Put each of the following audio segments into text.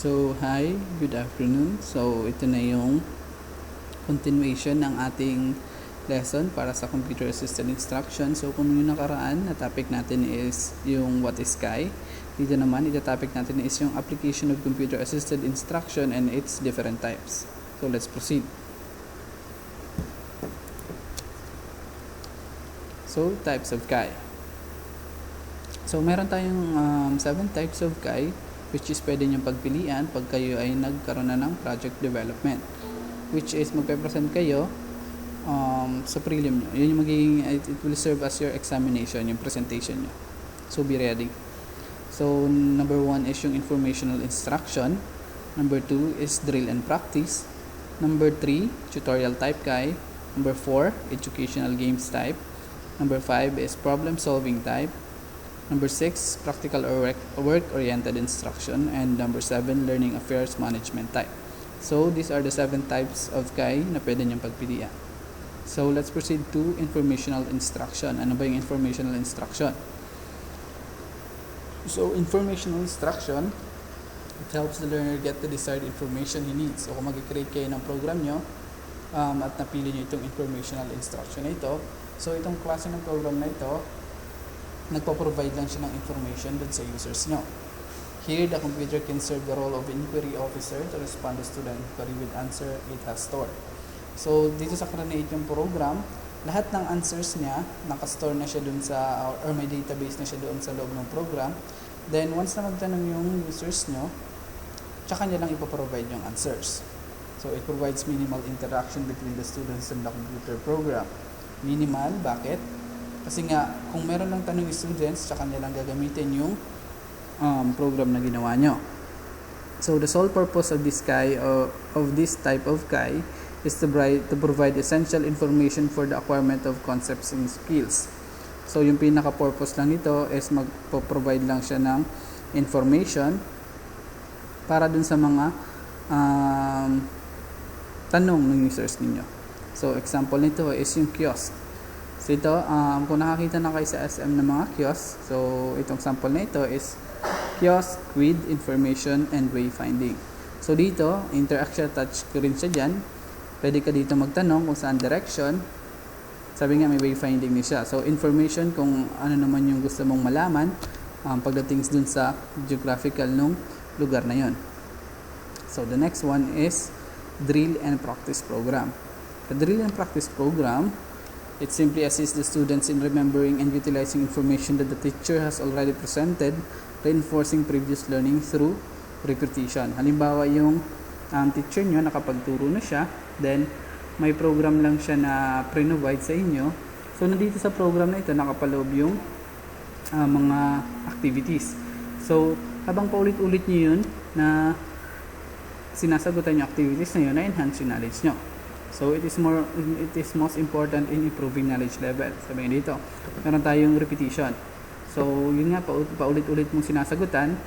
So, hi, good afternoon. So, ito na yung continuation ng ating lesson para sa computer assisted instruction. So, kung yung nakaraan na topic natin is yung what is CAI, dito naman, ito topic natin is yung application of computer assisted instruction and its different types. So, let's proceed. So, types of CAI. So, meron tayong 7 types of CAI, which is pwede nyo pagpilian pag kayo ay nagkaroon na ng project development, which is magpe-present kayo sa prelim nyo. Yun yung magiging, it will serve as your examination, yung presentation nyo. So, be ready. So, number 1 is yung informational instruction. Number 2 is drill and practice. Number 3, tutorial type CAI. Number 4, educational games type. Number 5 is problem solving type. Number 6, practical or work-oriented instruction. And number 7, learning affairs management type. So, these are the 7 types of CAI na pwede niyong pagpilian. So, let's proceed to informational instruction. Ano ba yung informational instruction? So, informational instruction, it helps the learner get the desired information he needs. So, kung mag-create kayo ng program nyo, at napili nyo itong informational instruction na ito, so itong klase ng program na ito, nagpo-provide lang siya ng information dun sa users nyo. Here, the computer can serve the role of inquiry officer to respond to student inquiry with answer it has stored. So, dito sa Cranate yung program, lahat ng answers niya, nakastore na siya dun sa, or may database na siya doon sa loob ng program. Then, once na magtanong yung users nyo, tsaka niya lang ipoprovide yung answers. So, it provides minimal interaction between the students and the computer program. Minimal, bakit? Kasi nga, kung meron lang tanong yung students, tsaka nilang gagamitin yung program na ginawa nyo. So, the sole purpose of this CAI, of this type of CAI, is to provide essential information for the acquirement of concepts and skills. So, yung pinaka-purpose lang nito is magpo-provide lang siya ng information para dun sa mga tanong ng users ninyo. So, example nito is yung kiosk. So ito, kung nakakita na kayo sa SM ng mga kiosk, so itong sample na ito is kiosk with information and wayfinding. So dito, interaction touch screen siya dyan. Pwede ka dito magtanong kung saan direction. Sabi nga may wayfinding niya siya. So information kung ano naman yung gusto mong malaman pagdating dun sa geographical nung lugar na yon. So the next one is drill and practice program. The drill and practice program, it simply assists the students in remembering and utilizing information that the teacher has already presented, reinforcing previous learning through repetition. Halimbawa, yung teacher nyo nakapagturo na siya, then may program lang siya na pre-provide sa inyo. So, nandito sa program na ito, nakapaloob yung mga activities. So, habang paulit-ulit nyo yun na sinasagutan yung activities na yun, na-enhance yung knowledge nyo. So, it is most important in improving knowledge level. Sabi nga dito, meron tayong repetition. So, yun nga, paulit-ulit mong sinasagutan,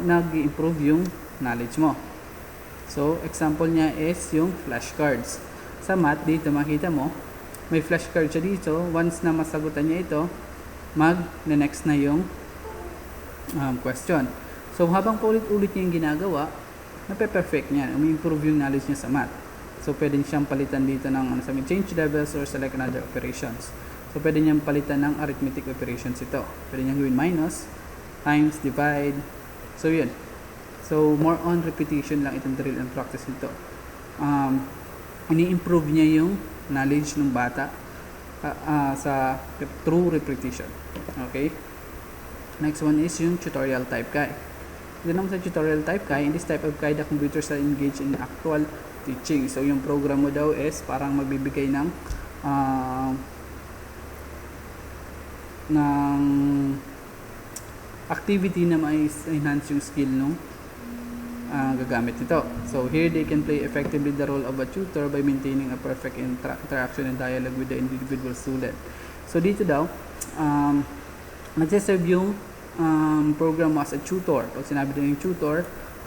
nag-improve yung knowledge mo. So, example niya is yung flashcards. Sa math, dito makita mo, may flashcard siya dito. Once na masagutan niya ito, mag-next na yung question. So, habang paulit-ulit niya yung ginagawa, nape-perfect niya, umi-improve yung knowledge niya sa math. So, pwede siyang palitan dito ng change levels or select another operations. So, pwede niyang palitan ng arithmetic operations ito. Pwede niyang gawin minus, times, divide. So, yun. So, more on repetition lang itong drill and practice nito. Ini-improve niya yung knowledge ng bata through repetition. Okay? Next one is yung tutorial type CAI. Ito naman sa tutorial type CAI, in this type of CAI, the computers are engaged in actual teaching. So, yung program mo daw is parang magbibigay ng activity na ma-enhance yung skill nung gagamit nito. So, here they can play effectively the role of a tutor by maintaining a perfect interaction and dialogue with the individual student. So, dito daw, nagsiserve yung program mo as a tutor. Pag sinabi daw yung tutor,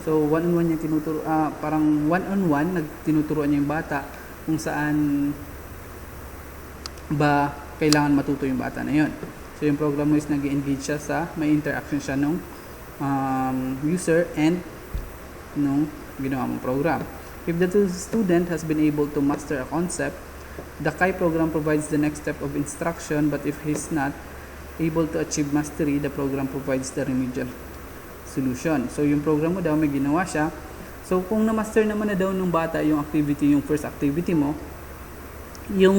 so, one-on-one niya tinuturo, parang one-on-one, tinuturuan niya yung bata kung saan ba kailangan matuto yung bata na yun. So, yung program mo is nag-engage siya sa, may interaction siya nung user and nung ginawa mong program. If the student has been able to master a concept, the Kai program provides the next step of instruction, but if he's not able to achieve mastery, the program provides the remedial solution. So, yung program mo daw, may ginawa siya. So, kung na-master naman na daw ng bata yung activity, yung first activity mo, yung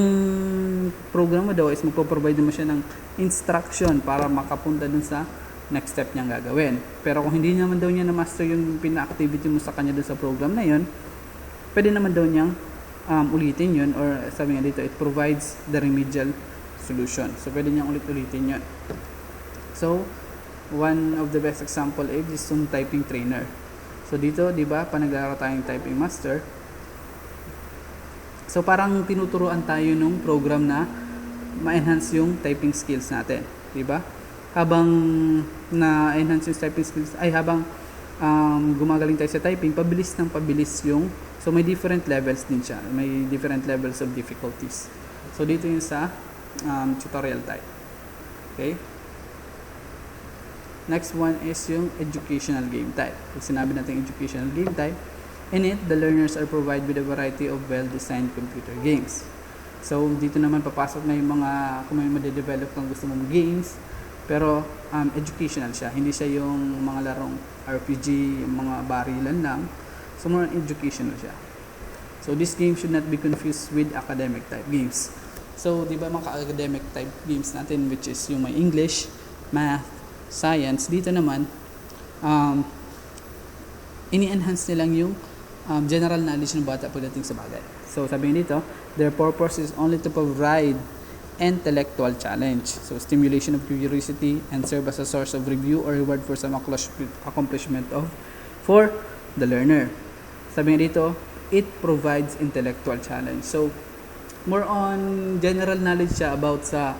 program mo daw is magpo-provide mo siya ng instruction para makapunta dun sa next step niyang gagawin. Pero kung hindi naman daw niya na-master yung pina-activity mo sa kanya dun sa program na yun, pwede naman daw niyang ulitin yun, or sabi nga dito, it provides the remedial solution. So, pwede niyang ulit-ulitin yun. So, one of the best example is yung typing trainer. So, dito, di ba, panag-aaral tayong typing master. So, parang tinuturuan tayo nung program na ma-enhance yung typing skills natin. Di ba? Habang na-enhance yung typing skills, habang gumagaling tayo sa typing, pabilis ng pabilis yung, so may different levels din siya. May different levels of difficulties. So, dito yung sa tutorial type. Okay? Next one is yung educational game type. Pag sinabi natin educational game type, in it, the learners are provided with a variety of well-designed computer games. So, dito naman papasok na yung mga, kung may ma-develop kang gusto mong games, pero educational siya. Hindi siya yung mga larong RPG, yung mga barilan lang. So, more educational siya. So, this game should not be confused with academic type games. So, di ba mga academic type games natin, which is yung may English, math, science, dito naman, ini-enhance nilang yung general knowledge ng bata pagdating sa bagay. So, sabi dito, their purpose is only to provide intellectual challenge. So, stimulation of curiosity and serve as a source of review or reward for some accomplishment for the learner. Sabi dito, it provides intellectual challenge. So, more on general knowledge siya about sa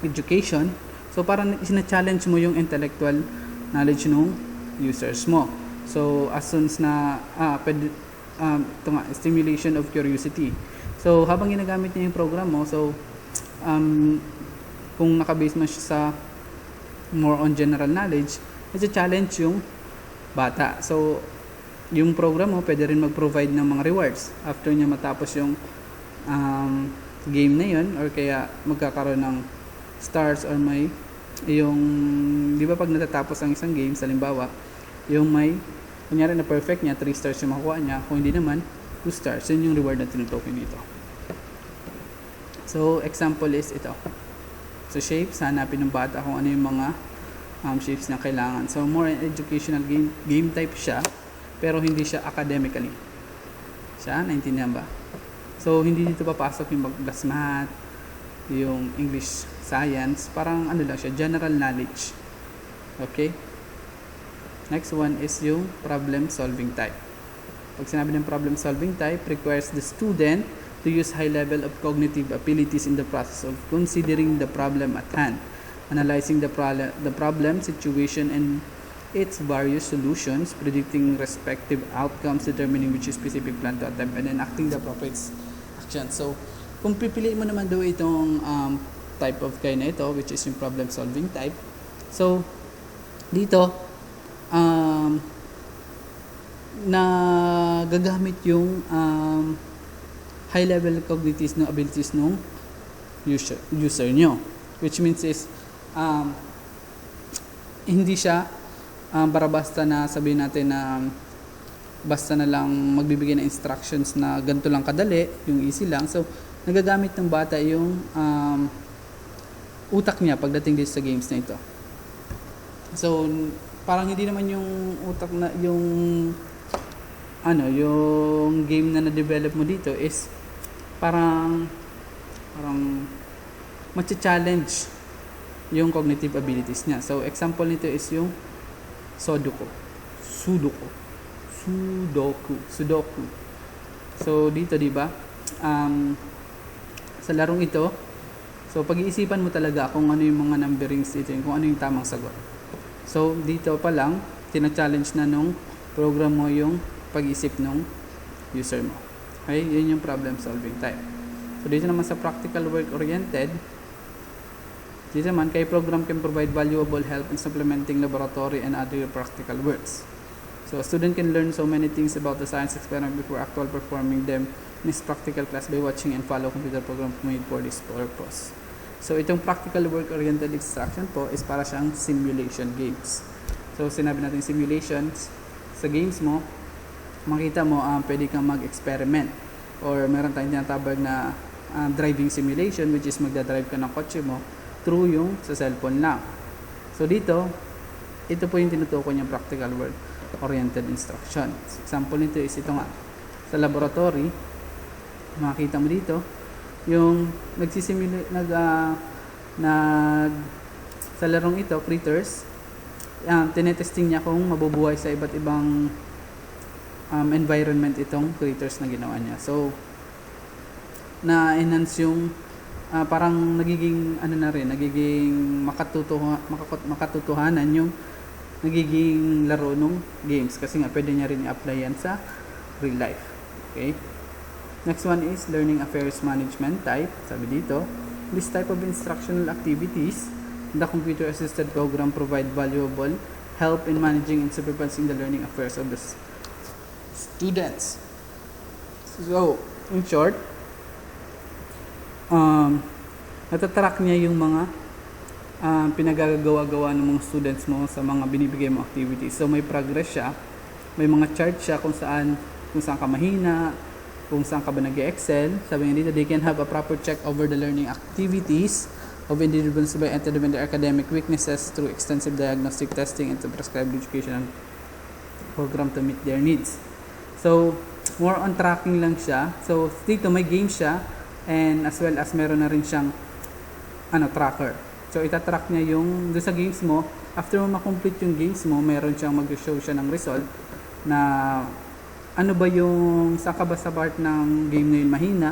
education. So, parang sina-challenge mo yung intellectual knowledge ng users mo. So, as soon as na, ito nga, stimulation of curiosity. So, habang ginagamit niya yung program mo, so, kung nakabase mo siya sa more on general knowledge, it's a challenge yung bata. So, yung program mo, pwede rin mag-provide ng mga rewards after niya matapos yung game na yun, or kaya magkakaroon ng stars, or may yung, di ba pag natatapos ang isang game, halimbawa, yung may, kunyari na perfect niya, 3 stars yung makuha niya. Kung hindi naman, 2 stars. Yun yung reward na tinutoken dito. So, example is ito. So, shapes, hanapin ng bata kung ano yung mga shapes na kailangan. So, more educational game type siya, pero hindi siya academically. Siya, naintindihan ba? So, hindi dito papasok yung mag-plus math, yung English, science, parang ano lang siya, general knowledge. Okay? Next one is yung problem solving type. Pag sinabi ng problem solving type, requires the student to use high level of cognitive abilities in the process of considering the problem at hand, analyzing the problem situation and its various solutions, predicting respective outcomes, determining which specific plan to attempt, and enacting the appropriate action. So, kung pipiliin mo naman daw itong type of kind na ito, which is yung problem solving type, so, dito, na gagamit yung high level cognitive no abilities ng user nyo, which means is hindi siya basta na sabihin natin na basta na lang magbibigay ng instructions na ganito lang kadali, yung easy lang. So, nagagamit ng bata yung utak niya pagdating dito sa games na ito. So, parang hindi naman yung utak na yung game na na-develop mo dito is parang matcha-challenge yung cognitive abilities niya. So, example nito is yung Sudoku. So, dito, di ba? Sa larong ito, so, pag-iisipan mo talaga kung ano yung mga numberings dito, kung ano yung tamang sagot. So, dito pa lang, tina-challenge na nung program mo yung pag-isip ng user mo. Okay? Yun yung problem solving type. So, dito naman sa practical work-oriented, dito naman, kay program can provide valuable help in supplementing laboratory and other practical works. So a student can learn so many things about the science experiment before actual performing them in his practical class by watching and follow computer programs made for this purpose. So itong practical work-oriented instruction po is para siyang simulation games. So sinabi natin simulations, sa games mo, makita mo pwede kang mag-experiment or meron tayong tinatawag na driving simulation, which is magdadrive ka ng kotse mo through yung sa cellphone lang. So dito, ito po yung tinutukoy niyang practical work-oriented instruction. Example nito is ito nga. Sa laboratory, makikita mo dito, yung sa larong ito, critters, tinetesting niya kung mabubuhay sa iba't ibang environment itong critters na ginawa niya. So, na-enhance yung parang nagiging nagiging makatotohanan yung nagiging laro ng games kasi nga pwede niya rin i-apply yan sa real life. Okay? Next one is learning affairs management type. Sabi dito, this type of instructional activities, the computer-assisted program provide valuable help in managing and supervising the learning affairs of the students. So, in short, natatrack niya yung mga pinagagawa-gawa ng mga students mo sa mga binibigay mo activities. So, may progress siya, may mga chart siya kung saan ka mahina, kung saan ka ba nag-excel. Sabi nga dito, they can have a proper check over the learning activities of individuals by identifying their academic weaknesses through extensive diagnostic testing and to prescribe educational program to meet their needs. So, more on tracking lang siya. So, dito may game siya and as well as meron na rin siyang tracker. So, itatrack niya yung doon sa games mo. After mo ma-complete yung games mo, meron siyang mag-show siya ng result na ano ba yung saan ka ba sa part ng game na yun mahina,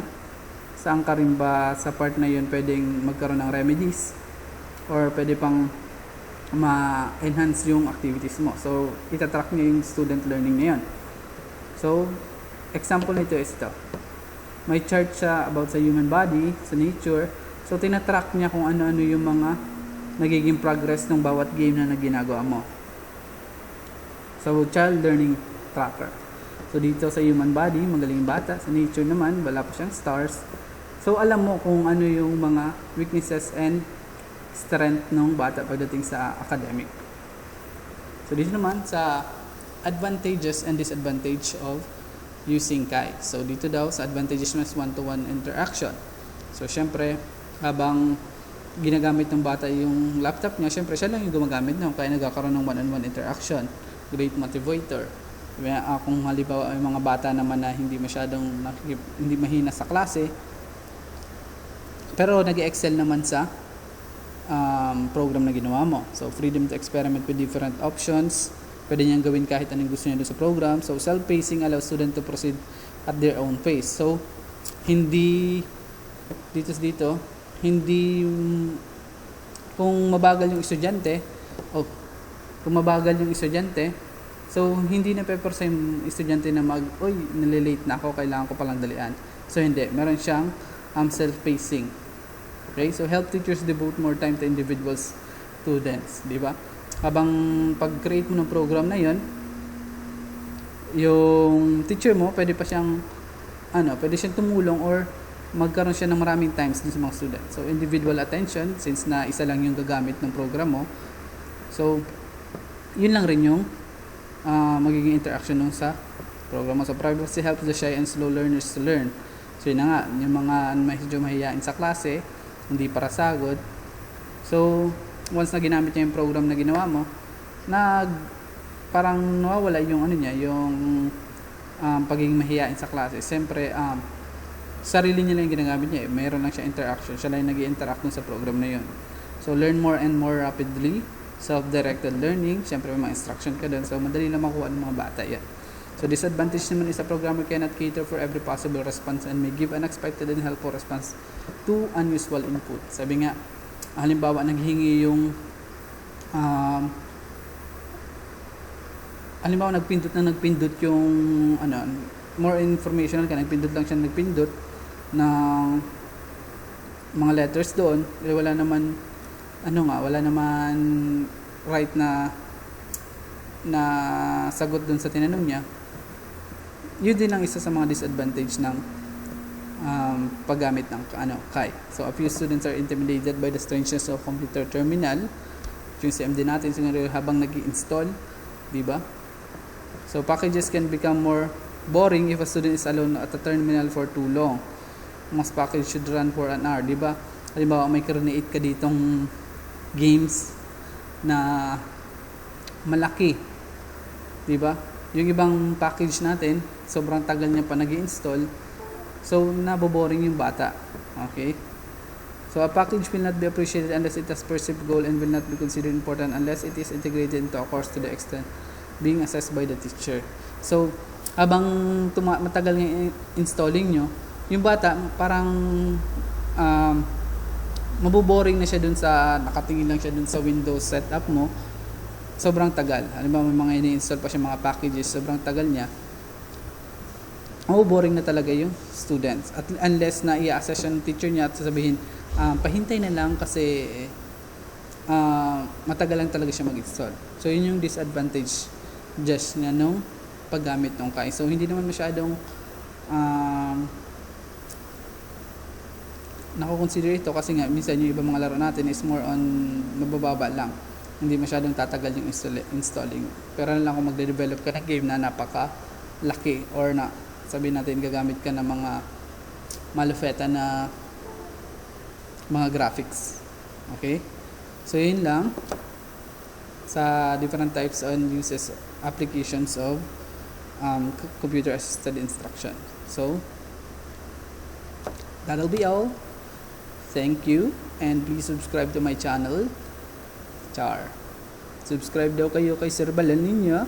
saan ka rin ba sa part na yun pwedeng magkaroon ng remedies or pwede pang ma-enhance yung activities mo. So, itatrack niya yung student learning na yun. So, example nito is ito. May chart siya about sa human body, sa nature. So, tinatrack niya kung ano-ano yung mga nagiging progress ng bawat game na ginagawa mo. So, child learning tracker. So, dito sa human body, magaling bata. Sa nature naman, wala pa siyang stars. So, alam mo kung ano yung mga weaknesses and strength ng bata pagdating sa academic. So, dito naman sa advantages and disadvantage of using Kai. So, dito daw sa advantages mas one-to-one interaction. So, syempre, habang ginagamit ng bata yung laptop niya, syempre siya lang yung gumagamit nun, kaya nagkakaroon ng one-on-one interaction. Great motivator. Kung halimbawa ay mga bata naman na hindi mahina sa klase, pero nag-excel naman sa program na ginawa mo. So, freedom to experiment with different options. Pwede niyang gawin kahit anong gusto niya doon sa program. So, self-pacing allows student to proceed at their own pace. So, hindi kung mabagal yung estudyante, so hindi na pe-force yung estudyante na nalilate na ako, kailangan ko palang dalian. So, hindi. Meron siyang self-pacing. Okay? So, help teachers devote more time to individual students. Di ba? Habang pag-create mo ng program na yon, yung teacher mo, pwede siyang tumulong or magkaroon siya ng maraming times dun sa mga students. So, individual attention, since na isa lang yung gagamit ng program mo. So, yun lang rin yung magiging interaction nung sa program mo. So, privacy helps the shy and slow learners to learn. So, yun na nga, yung mga medyo mahihain sa klase, hindi para sagod. So, once na ginamit niya yung program na ginawa mo, parang nawawala yung yung pagiging mahihain sa klase. Siyempre, sarili niya lang yung ginagamit niya. Mayroon lang siya interaction. Siya lang yung nag-i-interact sa program na yun. So, learn more and more rapidly. Self-directed learning. Siyempre, may mga instruction ka doon. So, madali lang makuha ng mga bata yan. So, disadvantage naman is a programmer cannot cater for every possible response and may give unexpected and helpful response to unusual input. Sabi nga, halimbawa, naghingi yung nagpindot yung more informational ka, nagpindot lang siya ng mga letters doon, wala naman right na na sagot dun sa tinanong niya, yun din ang isa sa mga disadvantage ng paggamit ng Kai. So a few students are intimidated by the strangeness of computer terminal. Yung CMD natin siguro habang nag-i-install, di ba? So packages can become more boring if a student is alone at a terminal for too long. Most package should run for an hour, di ba? Halimbawa may create ka ditong games na malaki, di ba? Yung ibang package natin, sobrang tagal niya pa nag-i-install. So naboboring yung bata. Okay? So a package will not be appreciated unless it has perceived goal and will not be considered important unless it is integrated into a course to the extent being assessed by the teacher. So habang matagal ng installing nyo, yung bata parang maboboring na siya dun sa, nakatingin lang siya dun sa Windows setup mo, sobrang tagal. Halimbawa may mga ini-install pa siya mga packages, sobrang tagal niya, maboboring na talaga yung students. At unless na i-assess yung teacher niya at sasabihin, pahintay na lang kasi matagal lang talaga siya mag-install. So yun yung disadvantage just na nung paggamit ng Kai. So hindi naman masyadong nako-consider ito kasi nga minsan yung ibang mga laro natin is more on mabababa lang. Hindi masyadong tatagal yung installing. Pero lang kung magde-develop ka ng game na napaka-laki or na sabihin natin gagamit ka ng mga malufeta na mga graphics. Okay? So yun lang sa different types and uses applications of computer assisted instruction. So that'll be all. Thank you and please subscribe to my channel. Char. Subscribe daw kayo kay Sir Balan ninyo.